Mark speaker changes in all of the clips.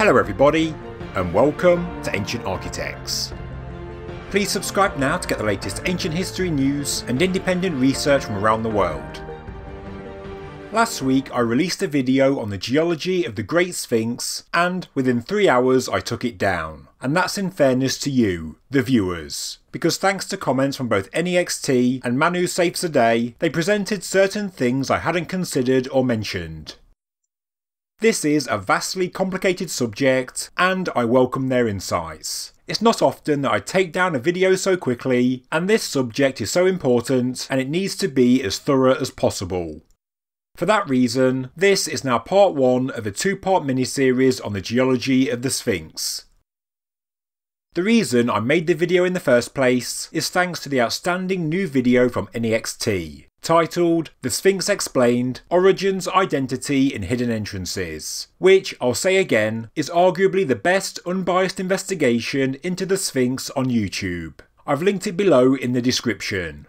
Speaker 1: Hello everybody, and welcome to Ancient Architects. Please subscribe now to get the latest ancient history news and independent research from around the world. Last week I released a video on the geology of the Great Sphinx, and within 3 hours I took it down. And that's in fairness to you, the viewers, because thanks to comments from both Anyextee and Manu Seyfzadeh, they presented certain things I hadn't considered or mentioned. This is a vastly complicated subject, and I welcome their insights. It's not often that I take down a video so quickly, and this subject is so important and it needs to be as thorough as possible. For that reason, this is now part 1 of a 2-part mini-series on the geology of the Sphinx. The reason I made the video in the first place is thanks to the outstanding new video from Anyextee, titled The Sphinx Explained, Origins, Identity and Hidden Entrances, which, I'll say again, is arguably the best unbiased investigation into the Sphinx on YouTube. I've linked it below in the description.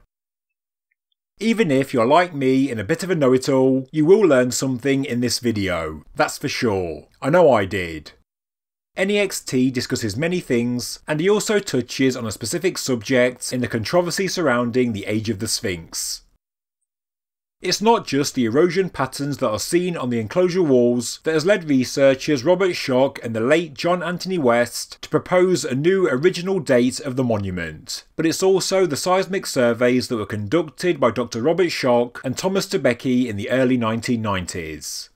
Speaker 1: Even if you're like me and a bit of a know-it-all, you will learn something in this video, that's for sure. I know I did. Anyextee discusses many things, and he also touches on a specific subject in the controversy surrounding the age of the Sphinx. It's not just the erosion patterns that are seen on the enclosure walls that has led researchers Robert Schoch and the late John Anthony West to propose a new original date of the monument, but it's also the seismic surveys that were conducted by Dr. Robert Schoch and Thomas Dobecki in the early 1990s.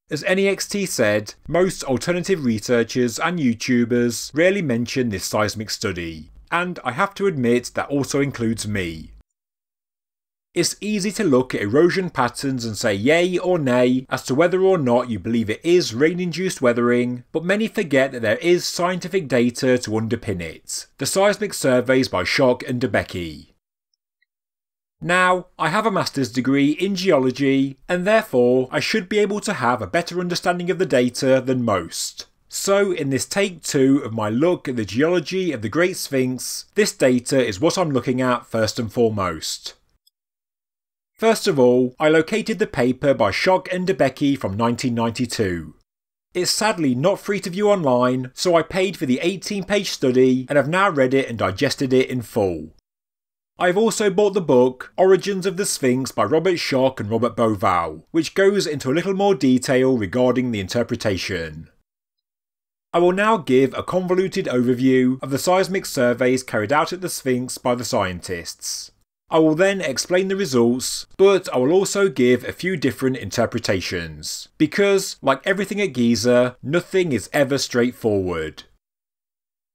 Speaker 1: As Anyextee said, most alternative researchers and YouTubers rarely mention this seismic study, and I have to admit that also includes me. It's easy to look at erosion patterns and say yay or nay as to whether or not you believe it is rain-induced weathering, but many forget that there is scientific data to underpin it, the seismic surveys by Schoch and Dobecki. Now, I have a master's degree in geology, and therefore I should be able to have a better understanding of the data than most. So in this take 2 of my look at the geology of the Great Sphinx, this data is what I'm looking at first and foremost. First of all, I located the paper by Schoch and Dobecki from 1992. It's sadly not free to view online, so I paid for the 18-page study and have now read it and digested it in full. I've also bought the book Origins of the Sphinx by Robert Schoch and Robert Beauval, which goes into a little more detail regarding the interpretation. I will now give a convoluted overview of the seismic surveys carried out at the Sphinx by the scientists. I will then explain the results, but I will also give a few different interpretations, because, like everything at Giza, nothing is ever straightforward.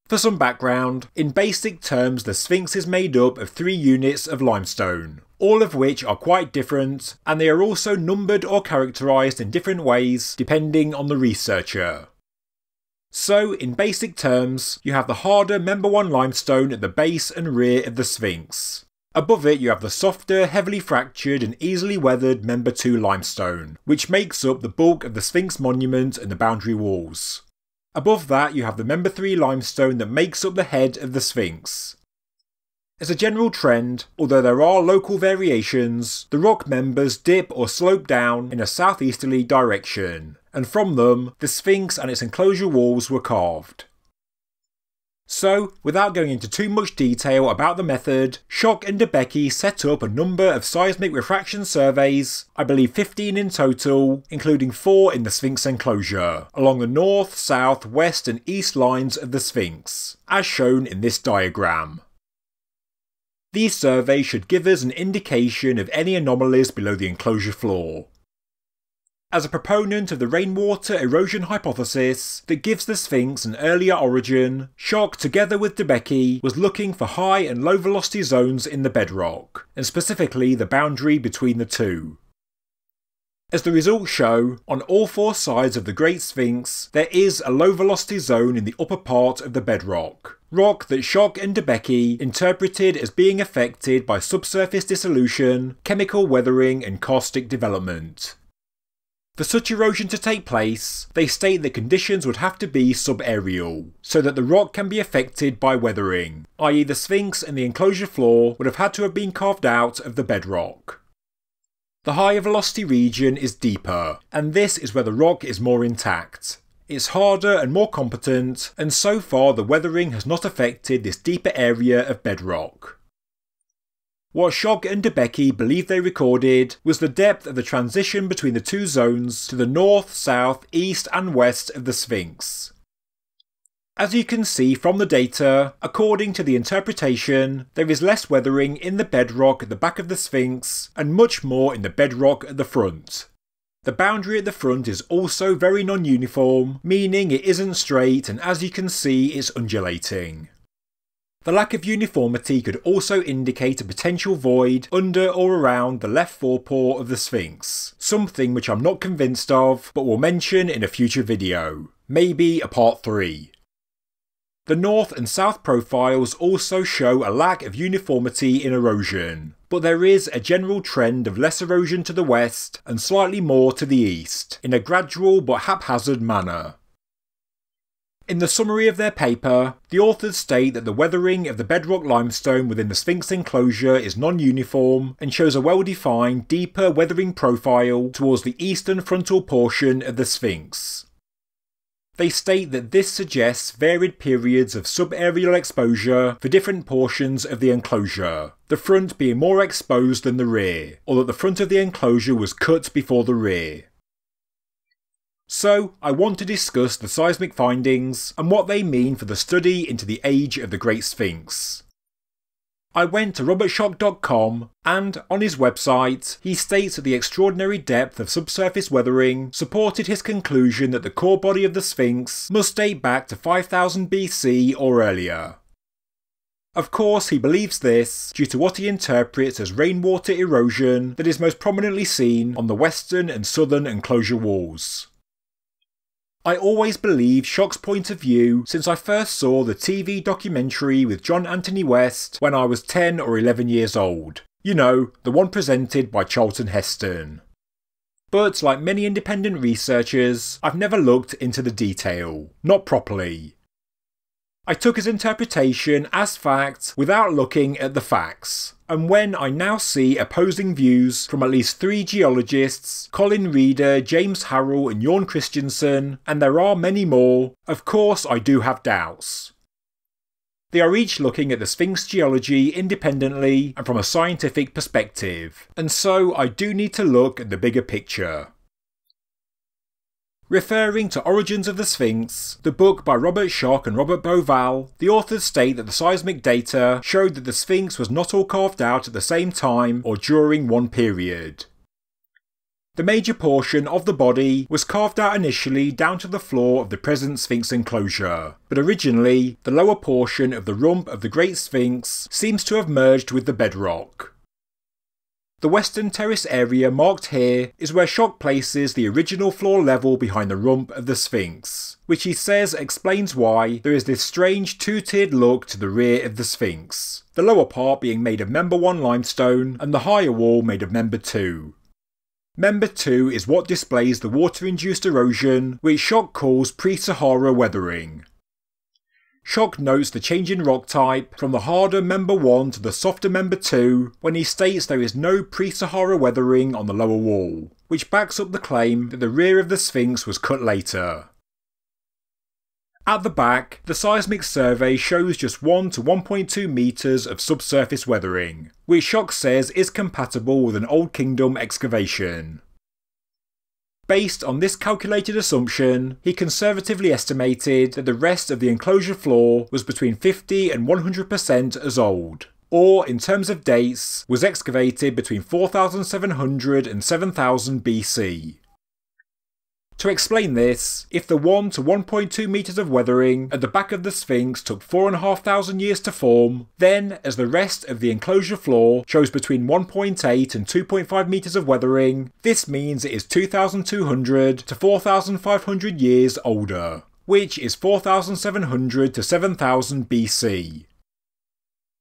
Speaker 1: For some background, in basic terms the Sphinx is made up of 3 units of limestone, all of which are quite different, and they are also numbered or characterised in different ways depending on the researcher. So, in basic terms, you have the harder member 1 limestone at the base and rear of the Sphinx. Above it you have the softer, heavily fractured and easily weathered member 2 limestone, which makes up the bulk of the Sphinx monument and the boundary walls. Above that you have the member 3 limestone that makes up the head of the Sphinx. As a general trend, although there are local variations, the rock members dip or slope down in a southeasterly direction, and from them, the Sphinx and its enclosure walls were carved. So, without going into too much detail about the method, Schoch and Dobecki set up a number of seismic refraction surveys, I believe 15 in total, including 4 in the Sphinx enclosure, along the north, south, west and east lines of the Sphinx, as shown in this diagram. These surveys should give us an indication of any anomalies below the enclosure floor. As a proponent of the rainwater erosion hypothesis that gives the Sphinx an earlier origin, Schoch together with Dobecki was looking for high and low velocity zones in the bedrock, and specifically the boundary between the two. As the results show, on all 4 sides of the Great Sphinx there is a low velocity zone in the upper part of the bedrock, rock that Schoch and Dobecki interpreted as being affected by subsurface dissolution, chemical weathering and karstic development. For such erosion to take place, they state that conditions would have to be subaerial, so that the rock can be affected by weathering, i.e. the Sphinx and the enclosure floor would have had to have been carved out of the bedrock. The higher velocity region is deeper, and this is where the rock is more intact. It's harder and more competent, and so far the weathering has not affected this deeper area of bedrock. What Schoch and Dobecki believe they recorded was the depth of the transition between the two zones to the north, south, east and west of the Sphinx. As you can see from the data, according to the interpretation, there is less weathering in the bedrock at the back of the Sphinx and much more in the bedrock at the front. The boundary at the front is also very non-uniform, meaning it isn't straight, and as you can see it's undulating. The lack of uniformity could also indicate a potential void under or around the left forepaw of the Sphinx, something which I'm not convinced of but will mention in a future video, maybe a part 3. The north and south profiles also show a lack of uniformity in erosion, but there is a general trend of less erosion to the west and slightly more to the east, in a gradual but haphazard manner. In the summary of their paper, the authors state that the weathering of the bedrock limestone within the Sphinx enclosure is non-uniform and shows a well-defined, deeper weathering profile towards the eastern frontal portion of the Sphinx. They state that this suggests varied periods of subaerial exposure for different portions of the enclosure, the front being more exposed than the rear, or that the front of the enclosure was cut before the rear. So, I want to discuss the seismic findings and what they mean for the study into the age of the Great Sphinx. I went to robertschoch.com and, on his website, he states that the extraordinary depth of subsurface weathering supported his conclusion that the core body of the Sphinx must date back to 5000 BC or earlier. Of course, he believes this due to what he interprets as rainwater erosion that is most prominently seen on the western and southern enclosure walls. I always believed Schoch's point of view since I first saw the TV documentary with John Anthony West when I was 10 or 11 years old. You know, the one presented by Charlton Heston. But like many independent researchers, I've never looked into the detail. Not properly. I took his interpretation as fact without looking at the facts. And when I now see opposing views from at least 3 geologists, Colin Reeder, James Harrell and Jorn Christensen, and there are many more, of course I do have doubts. They are each looking at the Sphinx geology independently and from a scientific perspective, and so I do need to look at the bigger picture. Referring to Origins of the Sphinx, the book by Robert Schoch and Robert Bauval, the authors state that the seismic data showed that the Sphinx was not all carved out at the same time or during one period. The major portion of the body was carved out initially down to the floor of the present Sphinx enclosure, but originally the lower portion of the rump of the Great Sphinx seems to have merged with the bedrock. The western terrace area marked here is where Schoch places the original floor level behind the rump of the Sphinx, which he says explains why there is this strange two-tiered look to the rear of the Sphinx, the lower part being made of Member 1 limestone and the higher wall made of Member 2. Member 2 is what displays the water-induced erosion, which Schoch calls Pre-Sahara Weathering. Schoch notes the change in rock type from the harder Member 1 to the softer Member 2 when he states there is no pre-Sahara weathering on the lower wall, which backs up the claim that the rear of the Sphinx was cut later. At the back, the seismic survey shows just 1 to 1.2 metres of subsurface weathering, which Schoch says is compatible with an Old Kingdom excavation. Based on this calculated assumption, he conservatively estimated that the rest of the enclosure floor was between 50 and 100% as old, or in terms of dates, was excavated between 4700 and 7000 BC. To explain this, if the 1 to 1.2 metres of weathering at the back of the Sphinx took 4,500 years to form, then as the rest of the enclosure floor shows between 1.8 and 2.5 metres of weathering, this means it is 2,200 to 4,500 years older, which is 4,700 to 7,000 BC.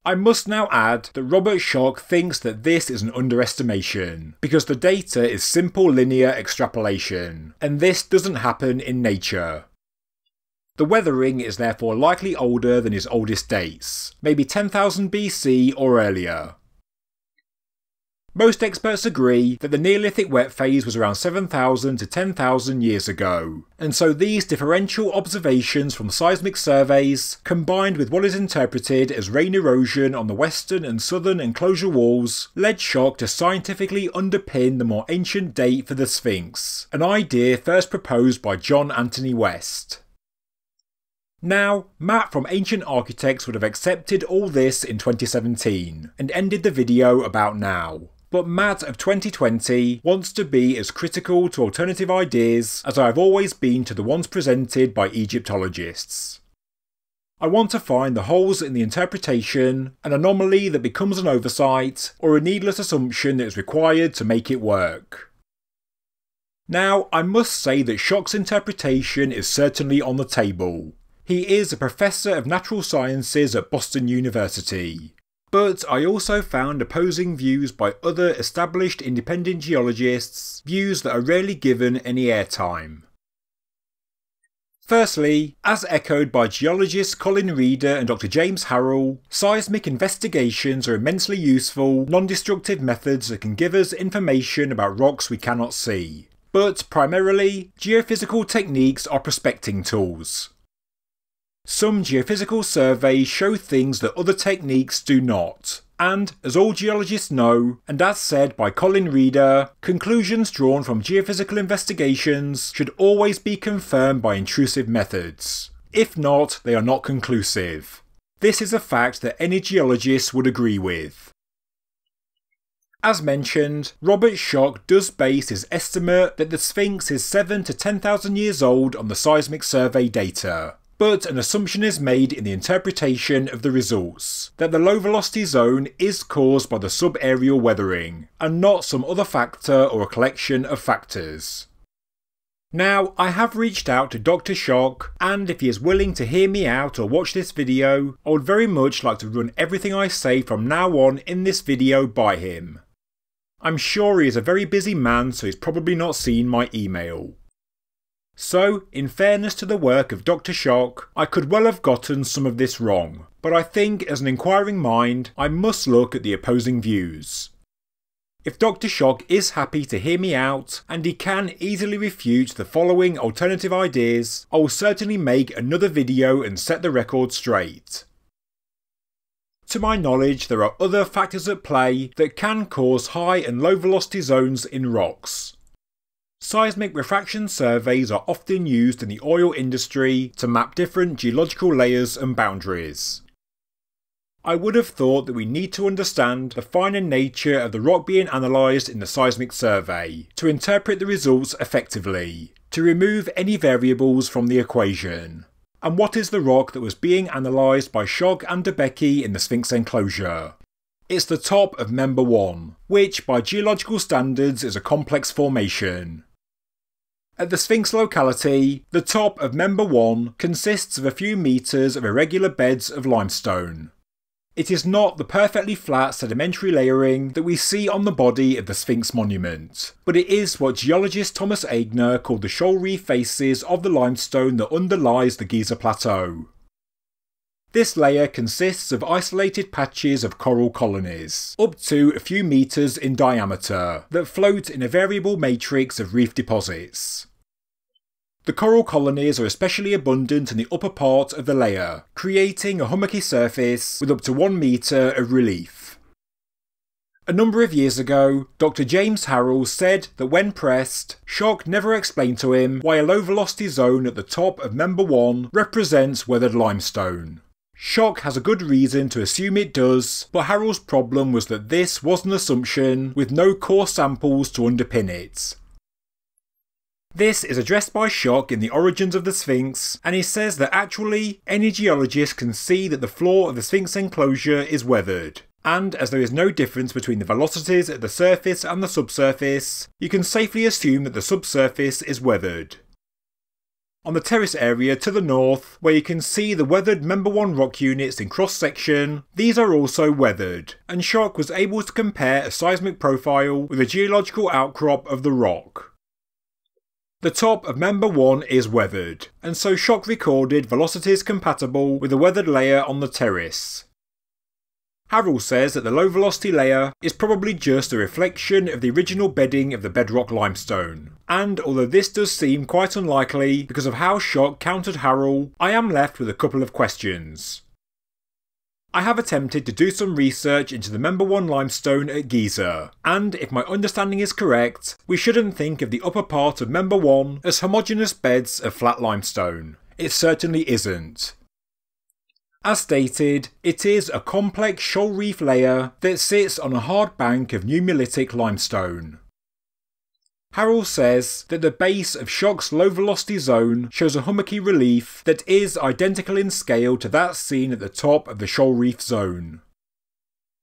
Speaker 1: I must now add that Robert Schoch thinks that this is an underestimation, because the data is simple linear extrapolation, and this doesn't happen in nature. The weathering is therefore likely older than his oldest dates, maybe 10,000 BC or earlier. Most experts agree that the Neolithic wet phase was around 7,000 to 10,000 years ago, and so these differential observations from seismic surveys, combined with what is interpreted as rain erosion on the western and southern enclosure walls, led Schoch to scientifically underpin the more ancient date for the Sphinx, an idea first proposed by John Anthony West. Now, Matt from Ancient Architects would have accepted all this in 2017, and ended the video about now. But Matt of 2020 wants to be as critical to alternative ideas as I have always been to the ones presented by Egyptologists. I want to find the holes in the interpretation, an anomaly that becomes an oversight, or a needless assumption that is required to make it work. Now, I must say that Schoch's interpretation is certainly on the table. He is a professor of natural sciences at Boston University. But I also found opposing views by other established independent geologists, views that are rarely given any airtime. Firstly, as echoed by geologists Colin Reeder and Dr. James Harrell, seismic investigations are immensely useful, non-destructive methods that can give us information about rocks we cannot see. But primarily, geophysical techniques are prospecting tools. Some geophysical surveys show things that other techniques do not, and as all geologists know, and as said by Colin Reeder, conclusions drawn from geophysical investigations should always be confirmed by intrusive methods. If not, they are not conclusive. This is a fact that any geologist would agree with. As mentioned, Robert Schoch does base his estimate that the Sphinx is 7 to 10,000 years old on the seismic survey data. But an assumption is made in the interpretation of the results, that the low velocity zone is caused by the subaerial weathering, and not some other factor or a collection of factors. Now, I have reached out to Dr. Schoch, and if he is willing to hear me out or watch this video, I would very much like to run everything I say from now on in this video by him. I'm sure he is a very busy man, so he's probably not seen my email. So, in fairness to the work of Dr. Schoch, I could well have gotten some of this wrong, but I think as an inquiring mind, I must look at the opposing views. If Dr. Schoch is happy to hear me out, and he can easily refute the following alternative ideas, I will certainly make another video and set the record straight. To my knowledge, there are other factors at play that can cause high and low velocity zones in rocks. Seismic refraction surveys are often used in the oil industry to map different geological layers and boundaries. I would have thought that we need to understand the finer nature of the rock being analysed in the seismic survey, to interpret the results effectively, to remove any variables from the equation. And what is the rock that was being analysed by Schoch and Dobecki in the Sphinx enclosure? It's the top of Member 1, which by geological standards is a complex formation. At the Sphinx locality, the top of Member 1 consists of a few metres of irregular beds of limestone. It is not the perfectly flat sedimentary layering that we see on the body of the Sphinx monument, but it is what geologist Thomas Aigner called the shoal reef faces of the limestone that underlies the Giza plateau. This layer consists of isolated patches of coral colonies, up to a few metres in diameter, that float in a variable matrix of reef deposits. The coral colonies are especially abundant in the upper part of the layer, creating a hummocky surface with up to 1 metre of relief. A number of years ago, Dr. James Harrell said that when pressed, Schoch never explained to him why a low velocity zone at the top of Member 1 represents weathered limestone. Schoch has a good reason to assume it does, but Harrell's problem was that this was an assumption with no core samples to underpin it. This is addressed by Schoch in The Origins of the Sphinx, and he says that actually, any geologist can see that the floor of the Sphinx enclosure is weathered, and as there is no difference between the velocities at the surface and the subsurface, you can safely assume that the subsurface is weathered. On the terrace area to the north, where you can see the weathered Member 1 rock units in cross-section, these are also weathered, and Schoch was able to compare a seismic profile with a geological outcrop of the rock. The top of Member 1 is weathered, and so Schoch recorded velocities compatible with the weathered layer on the terrace. Harold says that the low velocity layer is probably just a reflection of the original bedding of the bedrock limestone. And although this does seem quite unlikely because of how Schoch countered Harold, I am left with a couple of questions. I have attempted to do some research into the Member 1 limestone at Giza, and if my understanding is correct, we shouldn't think of the upper part of Member 1 as homogeneous beds of flat limestone. It certainly isn't. As stated, it is a complex shoal reef layer that sits on a hard bank of nummulitic limestone. Harold says that the base of Schoch's low velocity zone shows a hummocky relief that is identical in scale to that seen at the top of the shoal reef zone.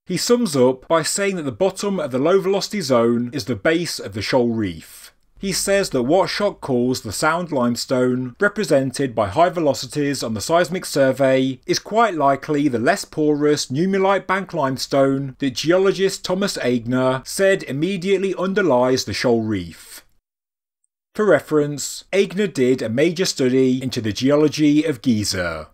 Speaker 1: He sums up by saying that the bottom of the low velocity zone is the base of the shoal reef. He says that what Schoch calls the sound limestone, represented by high velocities on the seismic survey, is quite likely the less porous nummulite bank limestone that geologist Thomas Aigner said immediately underlies the shoal reef. For reference, Aigner did a major study into the geology of Giza.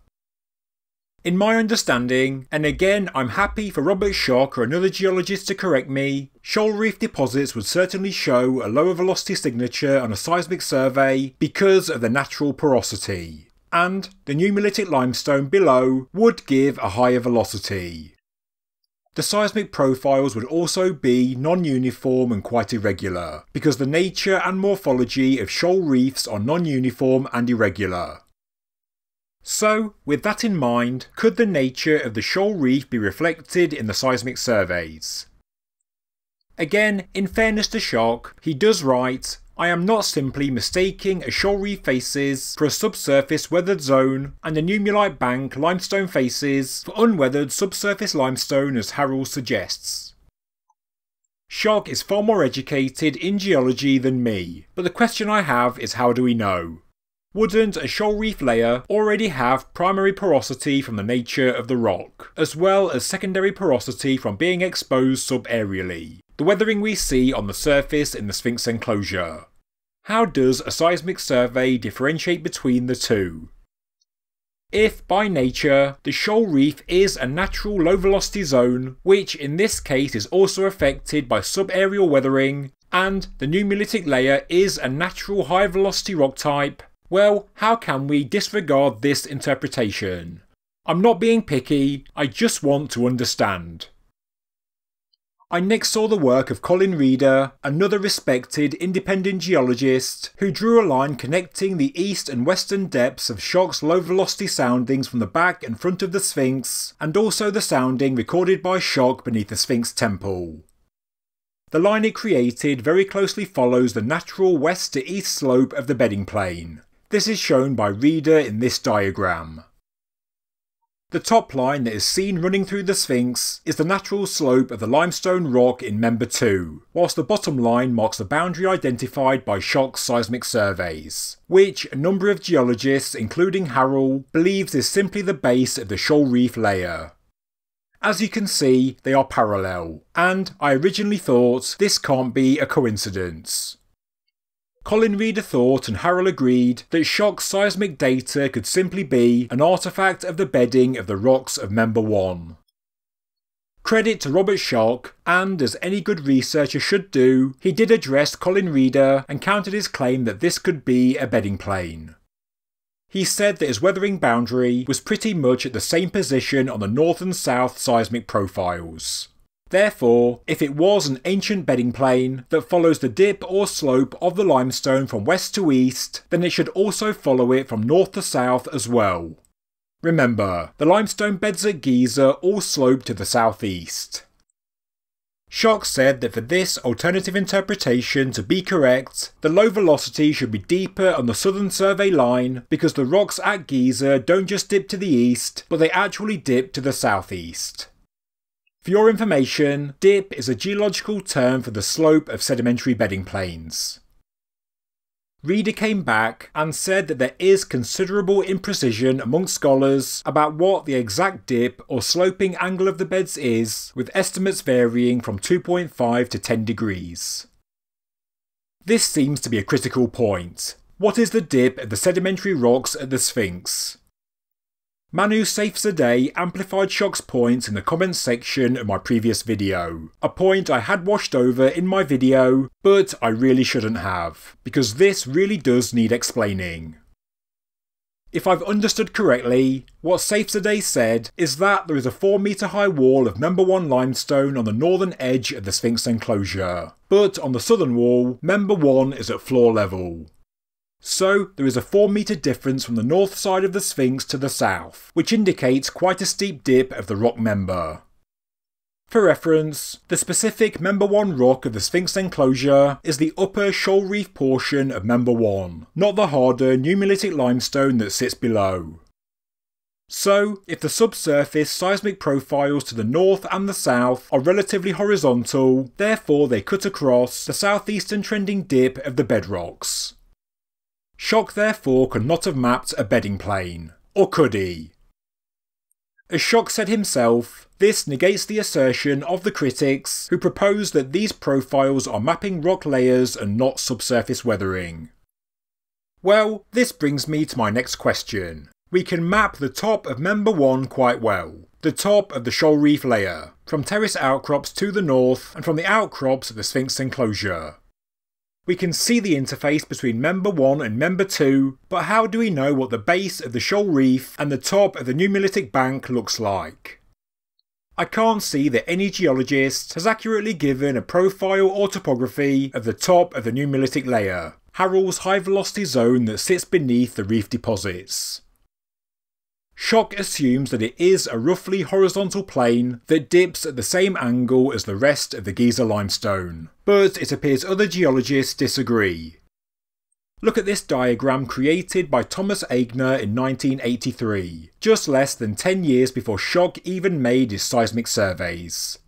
Speaker 1: In my understanding, and again I'm happy for Robert Schoch or another geologist to correct me, shoal reef deposits would certainly show a lower velocity signature on a seismic survey because of the natural porosity, and the nummulitic limestone below would give a higher velocity. The seismic profiles would also be non-uniform and quite irregular, because the nature and morphology of shoal reefs are non-uniform and irregular. So, with that in mind, could the nature of the shoal reef be reflected in the seismic surveys? Again, in fairness to Schoch, he does write, "I am not simply mistaking a shoal reef faces for a subsurface weathered zone and a nummulite bank limestone faces for unweathered subsurface limestone as Harold suggests." Schoch is far more educated in geology than me, but the question I have is how do we know? Wouldn't a shoal reef layer already have primary porosity from the nature of the rock, as well as secondary porosity from being exposed subaerially, the weathering we see on the surface in the Sphinx enclosure? How does a seismic survey differentiate between the two? If, by nature, the shoal reef is a natural low velocity zone, which in this case is also affected by subaerial weathering, and the nummulitic layer is a natural high velocity rock type, well, how can we disregard this interpretation? I'm not being picky, I just want to understand. I next saw the work of Colin Reeder, another respected independent geologist, who drew a line connecting the east and western depths of Schoch's low velocity soundings from the back and front of the Sphinx, and also the sounding recorded by Schoch beneath the Sphinx temple. The line it created very closely follows the natural west to east slope of the bedding plane. This is shown by Reeder in this diagram. The top line that is seen running through the Sphinx is the natural slope of the limestone rock in Member 2, whilst the bottom line marks the boundary identified by Schoch's seismic surveys, which a number of geologists, including Harold, believes is simply the base of the shoal reef layer. As you can see, they are parallel, and I originally thought this can't be a coincidence. Colin Reeder thought and Harold agreed that Schoch's seismic data could simply be an artefact of the bedding of the rocks of Member 1. Credit to Robert Schoch, and as any good researcher should do, he did address Colin Reeder and countered his claim that this could be a bedding plane. He said that his weathering boundary was pretty much at the same position on the north and south seismic profiles. Therefore, if it was an ancient bedding plane that follows the dip or slope of the limestone from west to east, then it should also follow it from north to south as well. Remember, the limestone beds at Giza all slope to the southeast. Schoch said that for this alternative interpretation to be correct, the low velocity should be deeper on the southern survey line because the rocks at Giza don't just dip to the east, but they actually dip to the southeast. For your information, dip is a geological term for the slope of sedimentary bedding planes. Reeder came back and said that there is considerable imprecision amongst scholars about what the exact dip or sloping angle of the beds is, with estimates varying from 2.5 to 10 degrees. This seems to be a critical point. What is the dip of the sedimentary rocks at the Sphinx? Manu Seyfzadeh amplified Schoch's points in the comments section of my previous video, a point I had washed over in my video, but I really shouldn't have, because this really does need explaining. If I've understood correctly, what Seyfzadeh said is that there is a 4 metre high wall of Member 1 limestone on the northern edge of the Sphinx enclosure, but on the southern wall, Member 1 is at floor level. So there is a 4 metre difference from the north side of the Sphinx to the south, which indicates quite a steep dip of the rock member. For reference, the specific Member 1 rock of the Sphinx enclosure is the upper shoal reef portion of Member 1, not the harder nummulitic limestone that sits below. So, if the subsurface seismic profiles to the north and the south are relatively horizontal, therefore they cut across the southeastern trending dip of the bedrocks. Schoch therefore could not have mapped a bedding plane, or could he? As Schoch said himself, this negates the assertion of the critics who propose that these profiles are mapping rock layers and not subsurface weathering. Well, this brings me to my next question. We can map the top of Member 1 quite well, the top of the shoal reef layer, from terrace outcrops to the north and from the outcrops of the Sphinx enclosure. We can see the interface between Member 1 and Member 2, but how do we know what the base of the shoal reef and the top of the nummulitic bank looks like? I can't see that any geologist has accurately given a profile or topography of the top of the nummulitic layer, Harrell's high velocity zone that sits beneath the reef deposits. Schoch assumes that it is a roughly horizontal plane that dips at the same angle as the rest of the Giza limestone, but it appears other geologists disagree. Look at this diagram created by Thomas Aigner in 1983, just less than 10 years before Schoch even made his seismic surveys.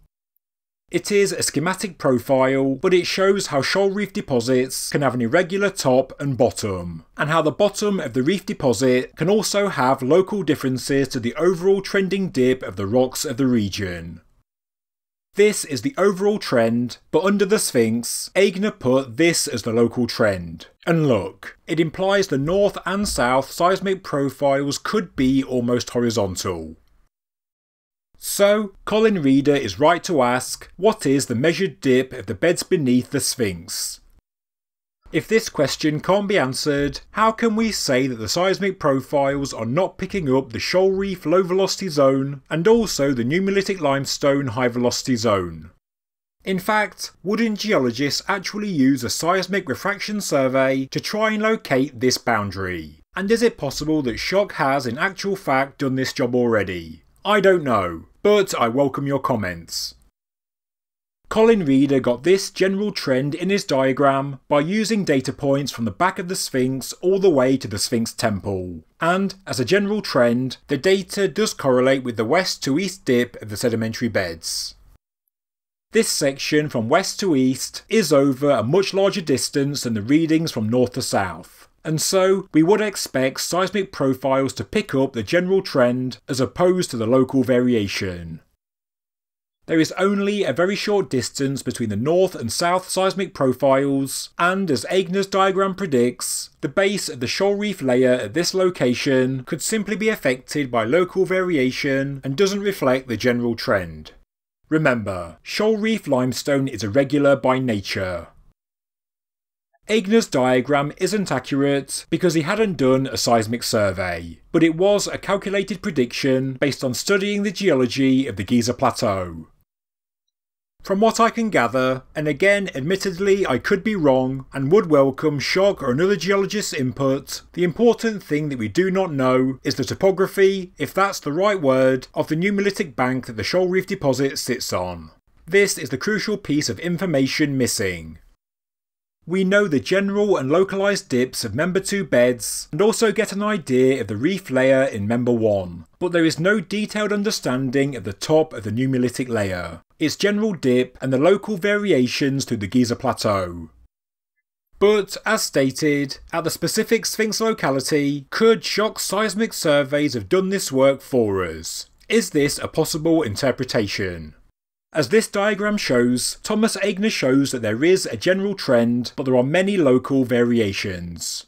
Speaker 1: It is a schematic profile, but it shows how shoal reef deposits can have an irregular top and bottom, and how the bottom of the reef deposit can also have local differences to the overall trending dip of the rocks of the region. This is the overall trend, but under the Sphinx, Aigner put this as the local trend. And look, it implies the north and south seismic profiles could be almost horizontal. So, Colin Reeder is right to ask, what is the measured dip of the beds beneath the Sphinx? If this question can't be answered, how can we say that the seismic profiles are not picking up the shoal reef low velocity zone and also the nummulitic limestone high velocity zone? In fact, wouldn't geologists actually use a seismic refraction survey to try and locate this boundary? And is it possible that Schoch has in actual fact done this job already? I don't know, but I welcome your comments. Colin Reeder got this general trend in his diagram by using data points from the back of the Sphinx all the way to the Sphinx temple, and as a general trend, the data does correlate with the west to east dip of the sedimentary beds. This section from west to east is over a much larger distance than the readings from north to south, and so we would expect seismic profiles to pick up the general trend as opposed to the local variation. There is only a very short distance between the north and south seismic profiles, and as Aigner's diagram predicts, the base of the shoal reef layer at this location could simply be affected by local variation and doesn't reflect the general trend. Remember, shoal reef limestone is irregular by nature. Aigner's diagram isn't accurate because he hadn't done a seismic survey, but it was a calculated prediction based on studying the geology of the Giza Plateau. From what I can gather, and again admittedly I could be wrong and would welcome Schoch or another geologist's input, the important thing that we do not know is the topography, if that's the right word, of the nummulitic bank that the shoal reef deposit sits on. This is the crucial piece of information missing. We know the general and localised dips of Member 2 beds and also get an idea of the reef layer in Member 1, but there is no detailed understanding of the top of the nummulitic layer, its general dip and the local variations through the Giza Plateau. But, as stated, at the specific Sphinx locality, could Schoch's seismic surveys have done this work for us? Is this a possible interpretation? As this diagram shows, Thomas Aigner shows that there is a general trend, but there are many local variations.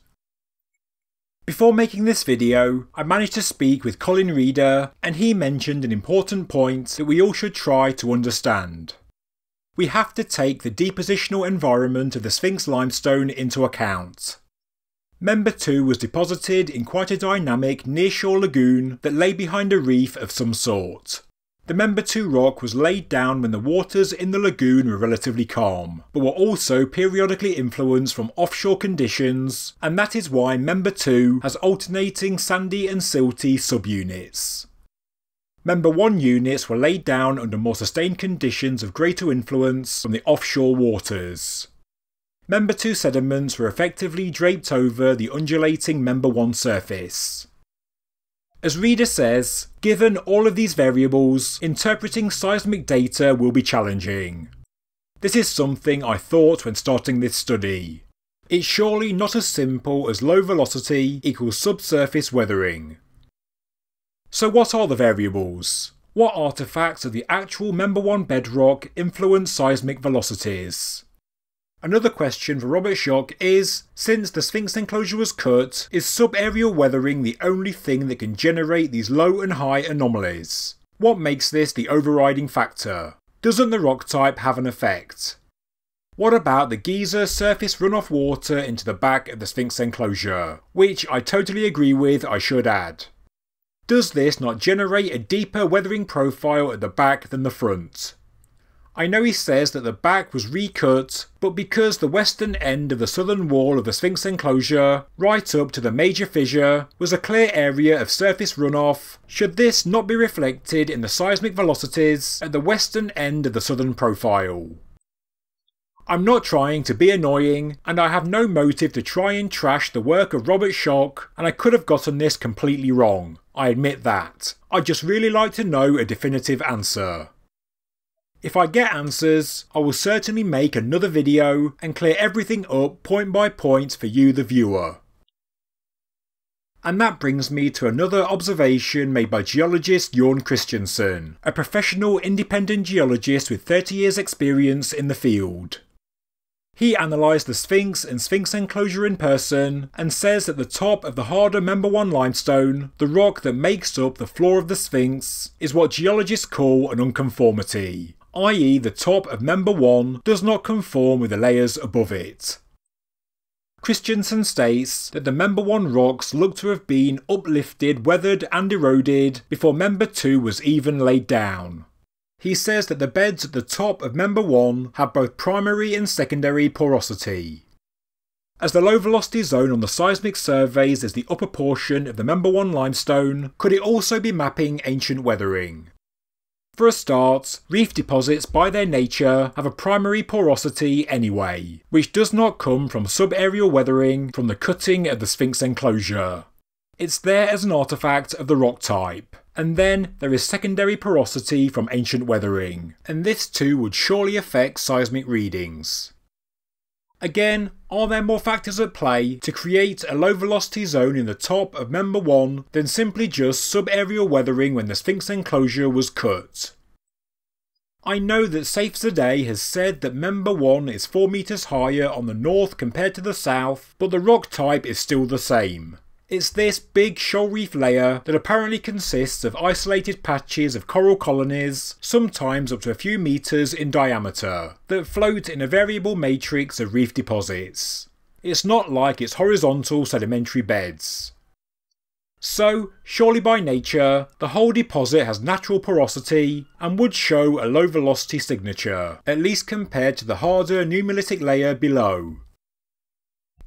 Speaker 1: Before making this video, I managed to speak with Colin Reeder, and he mentioned an important point that we all should try to understand. We have to take the depositional environment of the Sphinx limestone into account. Member 2 was deposited in quite a dynamic nearshore lagoon that lay behind a reef of some sort. The Member 2 rock was laid down when the waters in the lagoon were relatively calm, but were also periodically influenced from offshore conditions, and that is why Member 2 has alternating sandy and silty subunits. Member 1 units were laid down under more sustained conditions of greater influence from the offshore waters. Member 2 sediments were effectively draped over the undulating Member 1 surface. As Reeder says, given all of these variables, interpreting seismic data will be challenging. This is something I thought when starting this study. It's surely not as simple as low velocity equals subsurface weathering. So what are the variables? What artefacts of the actual Member 1 bedrock influence seismic velocities? Another question for Robert Schoch is, since the Sphinx enclosure was cut, is subaerial weathering the only thing that can generate these low and high anomalies? What makes this the overriding factor? Doesn't the rock type have an effect? What about the Giza surface runoff water into the back of the Sphinx enclosure? Which I totally agree with, I should add. Does this not generate a deeper weathering profile at the back than the front? I know he says that the back was recut, but because the western end of the southern wall of the Sphinx enclosure, right up to the major fissure, was a clear area of surface runoff, should this not be reflected in the seismic velocities at the western end of the southern profile? I'm not trying to be annoying, and I have no motive to try and trash the work of Robert Schoch, and I could have gotten this completely wrong. I admit that. I'd just really like to know a definitive answer. If I get answers, I will certainly make another video and clear everything up point by point for you the viewer. And that brings me to another observation made by geologist Jorn Christensen, a professional independent geologist with 30 years experience in the field. He analysed the Sphinx and Sphinx enclosure in person and says that the top of the harder Member 1 limestone, the rock that makes up the floor of the Sphinx, is what geologists call an unconformity, i.e. the top of Member 1 does not conform with the layers above it. Christensen states that the Member 1 rocks look to have been uplifted, weathered and eroded before Member 2 was even laid down. He says that the beds at the top of Member 1 have both primary and secondary porosity. As the low velocity zone on the seismic surveys is the upper portion of the Member 1 limestone, could it also be mapping ancient weathering? For a start, reef deposits by their nature have a primary porosity anyway, which does not come from subaerial weathering from the cutting of the Sphinx enclosure. It's there as an artefact of the rock type. And then there is secondary porosity from ancient weathering, and this too would surely affect seismic readings. Again, are there more factors at play to create a low velocity zone in the top of Member 1 than simply just subaerial weathering when the Sphinx enclosure was cut? I know that Seyfzadeh has said that Member 1 is 4 meters higher on the north compared to the south, but the rock type is still the same. It's this big shoal reef layer that apparently consists of isolated patches of coral colonies, sometimes up to a few meters in diameter, that float in a variable matrix of reef deposits. It's not like its horizontal sedimentary beds. So, surely by nature, the whole deposit has natural porosity and would show a low velocity signature, at least compared to the harder nummulitic layer below.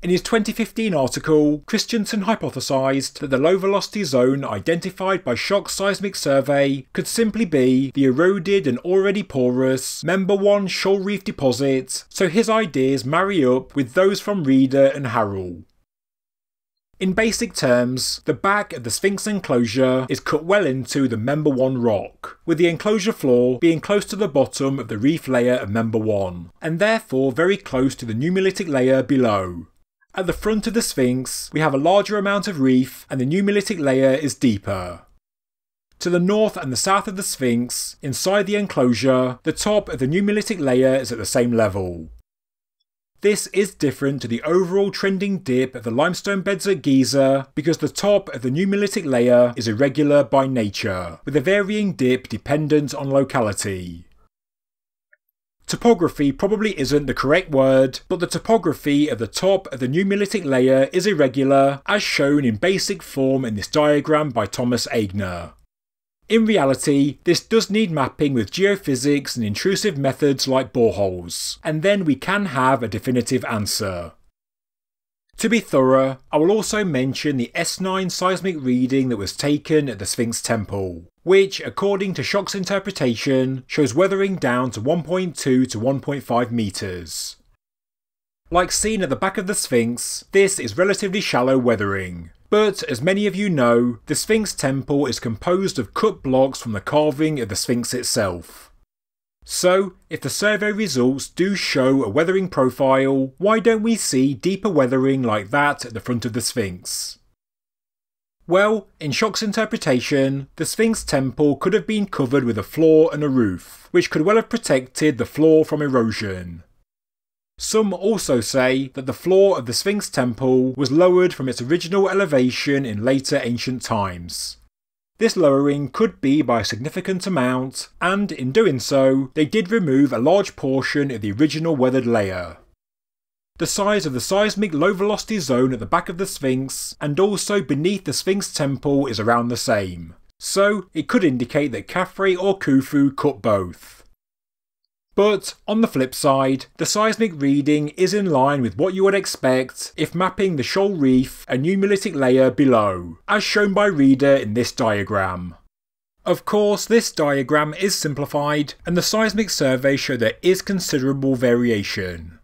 Speaker 1: In his 2015 article, Christensen hypothesised that the low velocity zone identified by Schoch's seismic survey could simply be the eroded and already porous Member 1 shoal reef deposit, so his ideas marry up with those from Reeder and Harrell. In basic terms, the back of the Sphinx enclosure is cut well into the Member 1 rock, with the enclosure floor being close to the bottom of the reef layer of Member 1, and therefore very close to the nummulitic layer below. At the front of the Sphinx, we have a larger amount of reef and the nummulitic layer is deeper. To the north and the south of the Sphinx, inside the enclosure, the top of the nummulitic layer is at the same level. this is different to the overall trending dip of the limestone beds at Giza because the top of the nummulitic layer is irregular by nature, with a varying dip dependent on locality. Topography probably isn't the correct word, but the topography of the top of the nummulitic layer is irregular, as shown in basic form in this diagram by Thomas Aigner. In reality, this does need mapping with geophysics and intrusive methods like boreholes, and then we can have a definitive answer. To be thorough, I will also mention the S9 seismic reading that was taken at the Sphinx temple, which, according to Schoch's interpretation, shows weathering down to 1.2 to 1.5 metres. Like seen at the back of the Sphinx, this is relatively shallow weathering. But, as many of you know, the Sphinx temple is composed of cut blocks from the carving of the Sphinx itself. So, if the survey results do show a weathering profile, why don't we see deeper weathering like that at the front of the Sphinx? Well, in Schoch's interpretation, the Sphinx temple could have been covered with a floor and a roof, which could well have protected the floor from erosion. Some also say that the floor of the Sphinx temple was lowered from its original elevation in later ancient times. This lowering could be by a significant amount, and in doing so, they did remove a large portion of the original weathered layer. The size of the seismic low velocity zone at the back of the Sphinx, and also beneath the Sphinx temple, is around the same, so it could indicate that Khafre or Khufu cut both. But, on the flip side, the seismic reading is in line with what you would expect if mapping the shoal reef and nummulitic layer below, as shown by Reader in this diagram. Of course, this diagram is simplified, and the seismic surveys show there is considerable variation.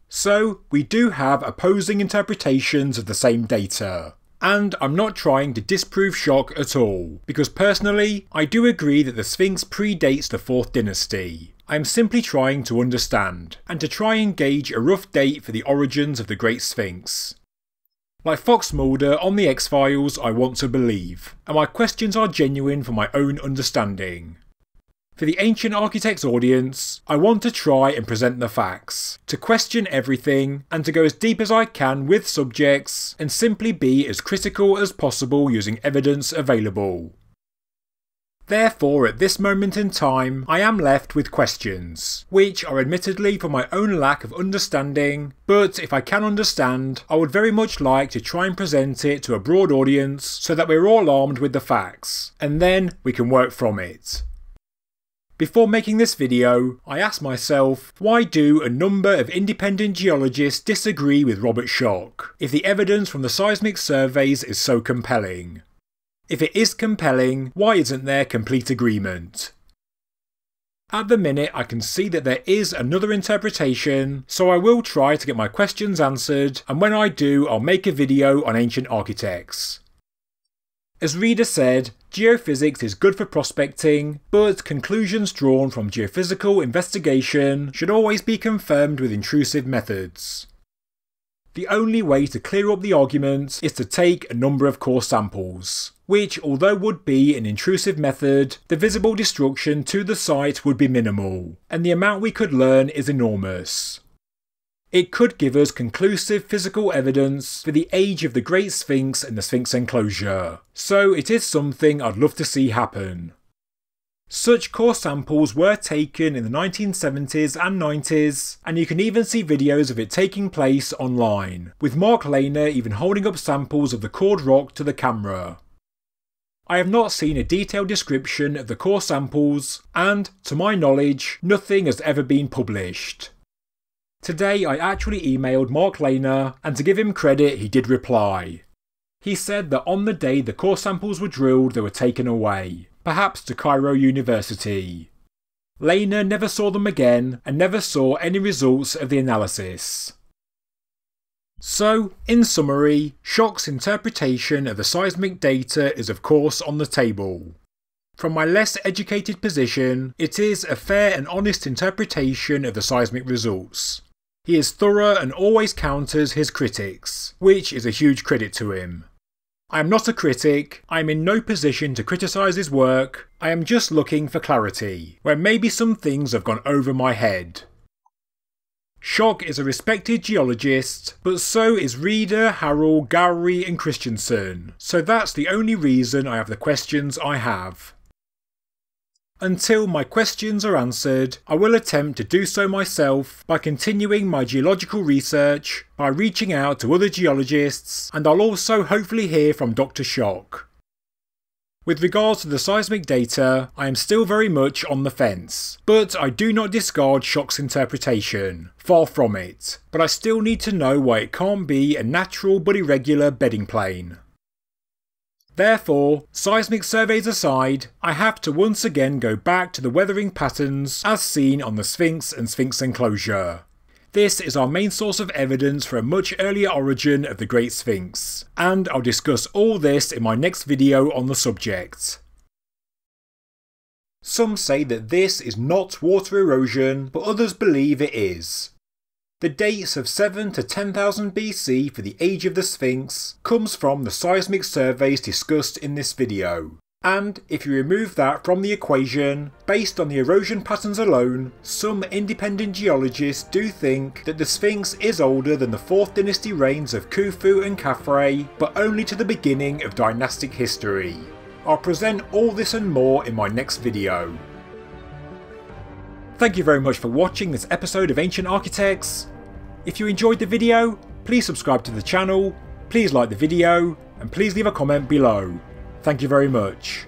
Speaker 1: So, we do have opposing interpretations of the same data. And I'm not trying to disprove Schoch at all, because personally, I do agree that the Sphinx predates the 4th dynasty. I am simply trying to understand, and to try and gauge a rough date for the origins of the Great Sphinx. Like Fox Mulder on the X-Files, I want to believe, and my questions are genuine for my own understanding. For the Ancient Architects audience, I want to try and present the facts, to question everything, and to go as deep as I can with subjects, and simply be as critical as possible using evidence available. Therefore, at this moment in time, I am left with questions, which are admittedly for my own lack of understanding, but if I can understand, I would very much like to try and present it to a broad audience so that we're all armed with the facts, and then we can work from it. Before making this video, I asked myself, why do a number of independent geologists disagree with Robert Schoch, if the evidence from the seismic surveys is so compelling? If it is compelling, why isn't there complete agreement? At the minute I can see that there is another interpretation, so I will try to get my questions answered, and when I do I'll make a video on ancient architects. As Reader said, geophysics is good for prospecting, but conclusions drawn from geophysical investigation should always be confirmed with intrusive methods. The only way to clear up the argument is to take a number of core samples, which, although would be an intrusive method, the visible destruction to the site would be minimal, and the amount we could learn is enormous. It could give us conclusive physical evidence for the age of the Great Sphinx and the Sphinx enclosure, so it is something I'd love to see happen. Such core samples were taken in the 1970s and 90s, and you can even see videos of it taking place online, with Mark Lehner even holding up samples of the cored rock to the camera. I have not seen a detailed description of the core samples, and, to my knowledge, nothing has ever been published. Today I actually emailed Mark Lehner, and to give him credit he did reply. He said that on the day the core samples were drilled they were taken away, perhaps to Cairo University. Lehner never saw them again, and never saw any results of the analysis. So, in summary, Schoch's interpretation of the seismic data is of course on the table. From my less educated position, it is a fair and honest interpretation of the seismic results. He is thorough and always counters his critics, which is a huge credit to him. I am not a critic, I am in no position to criticise his work, I am just looking for clarity, where maybe some things have gone over my head. Schoch is a respected geologist, but so is Reeder, Harrell, Gowrie and Christensen, so that's the only reason I have the questions I have. Until my questions are answered, I will attempt to do so myself by continuing my geological research, by reaching out to other geologists, and I'll also hopefully hear from Dr. Schoch. With regards to the seismic data, I am still very much on the fence, but I do not discard Schoch's interpretation, far from it, but I still need to know why it can't be a natural but irregular bedding plane. Therefore, seismic surveys aside, I have to once again go back to the weathering patterns as seen on the Sphinx and Sphinx enclosure. This is our main source of evidence for a much earlier origin of the Great Sphinx, and I'll discuss all this in my next video on the subject. Some say that this is not water erosion, but others believe it is. The dates of 7 to 10,000 BC for the age of the Sphinx comes from the seismic surveys discussed in this video. And if you remove that from the equation, based on the erosion patterns alone, some independent geologists do think that the Sphinx is older than the 4th dynasty reigns of Khufu and Khafre, but only to the beginning of dynastic history. I'll present all this and more in my next video. Thank you very much for watching this episode of Ancient Architects. If you enjoyed the video, please subscribe to the channel, please like the video, and please leave a comment below. Thank you very much.